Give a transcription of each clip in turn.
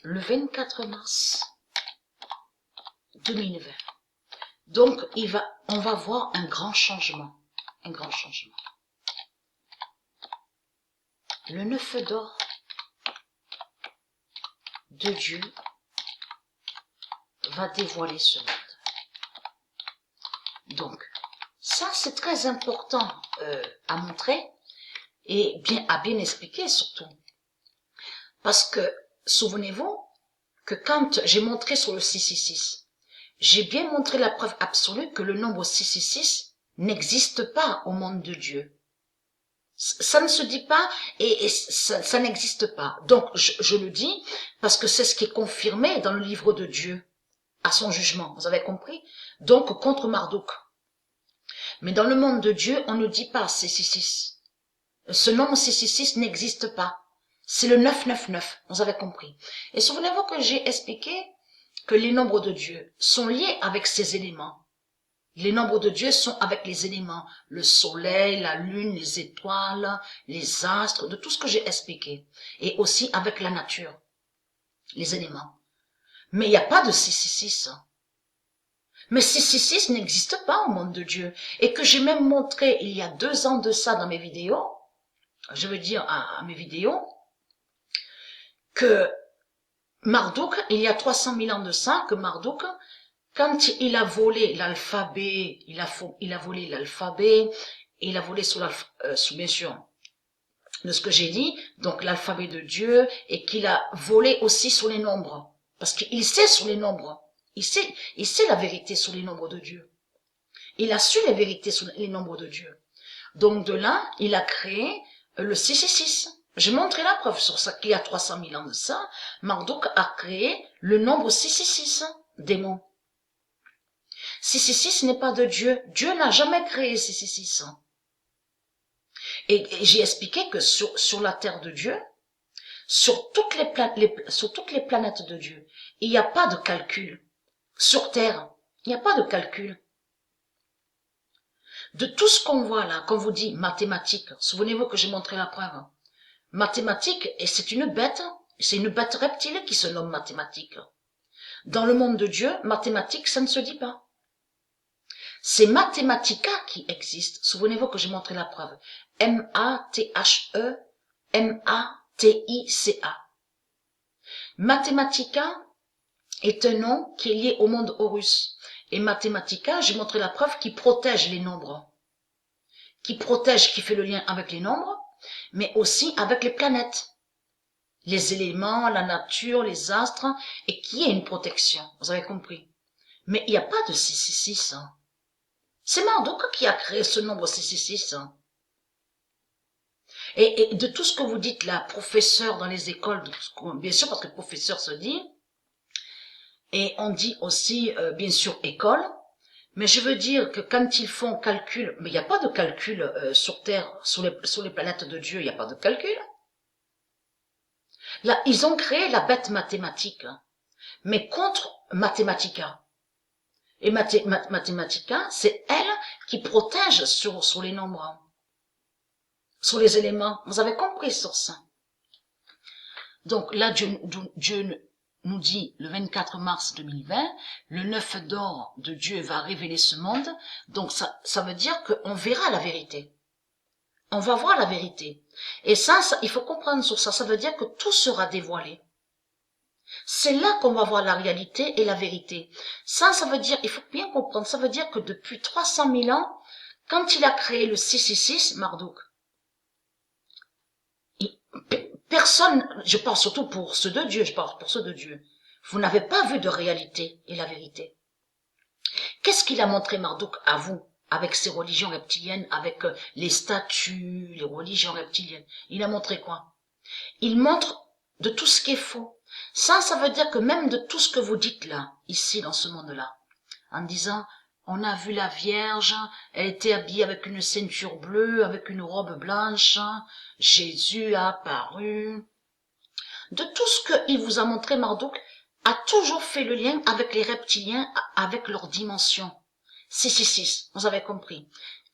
le 24 mars 2020. Donc, on va voir un grand changement. Un grand changement. Le 9 d'or de Dieu va dévoiler ce monde. Donc, ça c'est très important à montrer et à bien expliquer surtout. Parce que, souvenez-vous que quand j'ai montré sur le 666, j'ai bien montré la preuve absolue que le nombre 666 n'existe pas au monde de Dieu. Ça ne se dit pas et ça n'existe pas. Donc, je le dis parce que c'est ce qui est confirmé dans le livre de Dieu à son jugement. Vous avez compris? Donc, contre Marduk. Mais dans le monde de Dieu, on ne dit pas 666. Ce nombre 666 n'existe pas. C'est le 999. Vous avez compris? Et souvenez-vous que j'ai expliqué que les nombres de Dieu sont liés avec ces éléments. Les nombres de Dieu sont avec les éléments, le soleil, la lune, les étoiles, les astres, de tout ce que j'ai expliqué. Et aussi avec la nature, les éléments. Mais il n'y a pas de 666. Mais 666 n'existe pas au monde de Dieu. Et que j'ai même montré il y a 2 ans de ça dans mes vidéos, je veux dire à mes vidéos, que Marduk, il y a 300 000 ans de ça, que Marduk, quand il a volé l'alphabet, il a volé l'alphabet, il a volé sous bien sûr, de ce que j'ai dit, donc l'alphabet de Dieu, et qu'il a volé aussi sur les nombres. Parce qu'il sait sur les nombres. Il sait la vérité sur les nombres de Dieu. Il a su la vérité sur les nombres de Dieu. Donc de là, il a créé le 666. J'ai montré la preuve sur ça, qu'il y a 300 000 ans de ça, Marduk a créé le nombre 666, démon. 666 n'est pas de Dieu. Dieu n'a jamais créé 666. Et j'ai expliqué que sur la terre de Dieu, sur toutes les planètes de Dieu, il n'y a pas de calcul. Sur terre, il n'y a pas de calcul. De tout ce qu'on voit là, qu'on vous dit mathématiques, souvenez-vous que j'ai montré la preuve. Mathématiques, et c'est une bête reptile qui se nomme mathématique. Dans le monde de Dieu, mathématiques, ça ne se dit pas. C'est Mathematica qui existe. Souvenez-vous que j'ai montré la preuve. M-A-T-H-E, M-A-T-I-C-A. Mathematica est un nom qui est lié au monde Horus. Et Mathematica, j'ai montré la preuve qui protège les nombres. Qui fait le lien avec les nombres, mais aussi avec les planètes. Les éléments, la nature, les astres, et qui est une protection. Vous avez compris? Mais il n'y a pas de 666. C'est Marduk qui a créé ce nombre 666. Et de tout ce que vous dites là, professeur dans les écoles, bien sûr parce que professeur se dit, et on dit aussi bien sûr école, mais je veux dire que quand ils font calcul, mais il n'y a pas de calcul sur Terre, sur les planètes de Dieu, il n'y a pas de calcul. Là, ils ont créé la bête mathématique, mais contre Mathematica. Et Mathematica, c'est elle qui protège sur les nombres, sur les éléments. Vous avez compris sur ça. Donc là, Dieu nous dit le 24 mars 2020, le 9 d'or de Dieu va révéler ce monde. Donc ça veut dire qu'on verra la vérité. On va voir la vérité. Et ça, il faut comprendre sur ça. Ça veut dire que tout sera dévoilé. C'est là qu'on va voir la réalité et la vérité. Ça veut dire, il faut bien comprendre, ça veut dire que depuis 300 000 ans, quand il a créé le 666, Marduk, personne, je parle surtout pour ceux de Dieu, vous n'avez pas vu de réalité et la vérité. Qu'est-ce qu'il a montré Marduk à vous, avec ses religions reptiliennes, avec les statues, les religions reptiliennes? Il a montré quoi? Il montre de tout ce qui est faux. Ça veut dire que même de tout ce que vous dites là, ici, dans ce monde-là, en disant, on a vu la Vierge, elle était habillée avec une ceinture bleue, avec une robe blanche, Jésus a apparu. De tout ce qu'il vous a montré, Marduk a toujours fait le lien avec les reptiliens, avec leur dimension. 666, vous avez compris.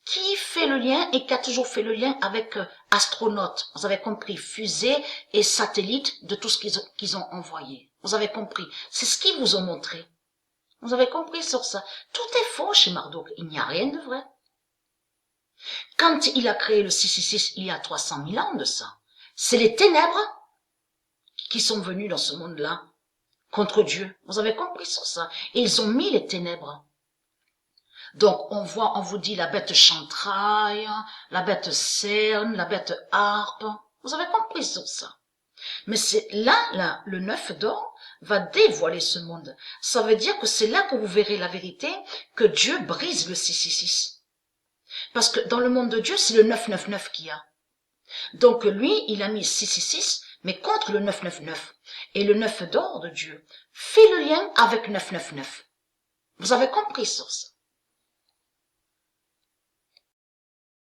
Qui fait le lien et qui a toujours fait le lien avec astronautes, vous avez compris, fusées et satellites de tout ce qu'ils ont envoyé. Vous avez compris. C'est ce qu'ils vous ont montré. Vous avez compris sur ça. Tout est faux chez Marduk. Il n'y a rien de vrai. Quand il a créé le 666 il y a 300 000 ans de ça, c'est les ténèbres qui sont venus dans ce monde-là contre Dieu. Vous avez compris sur ça. Et ils ont mis les ténèbres. Donc on vous dit la bête chantraille, la bête cerne, la bête harpe. Vous avez compris sur ça. Mais c'est là, le 9 d'or va dévoiler ce monde. Ça veut dire que c'est là que vous verrez la vérité, que Dieu brise le 666. Parce que dans le monde de Dieu, c'est le 999 qu'il y a. Donc lui, il a mis 666, mais contre le 999. Et le 9 d'or de Dieu fait le lien avec 999. Vous avez compris sur ça.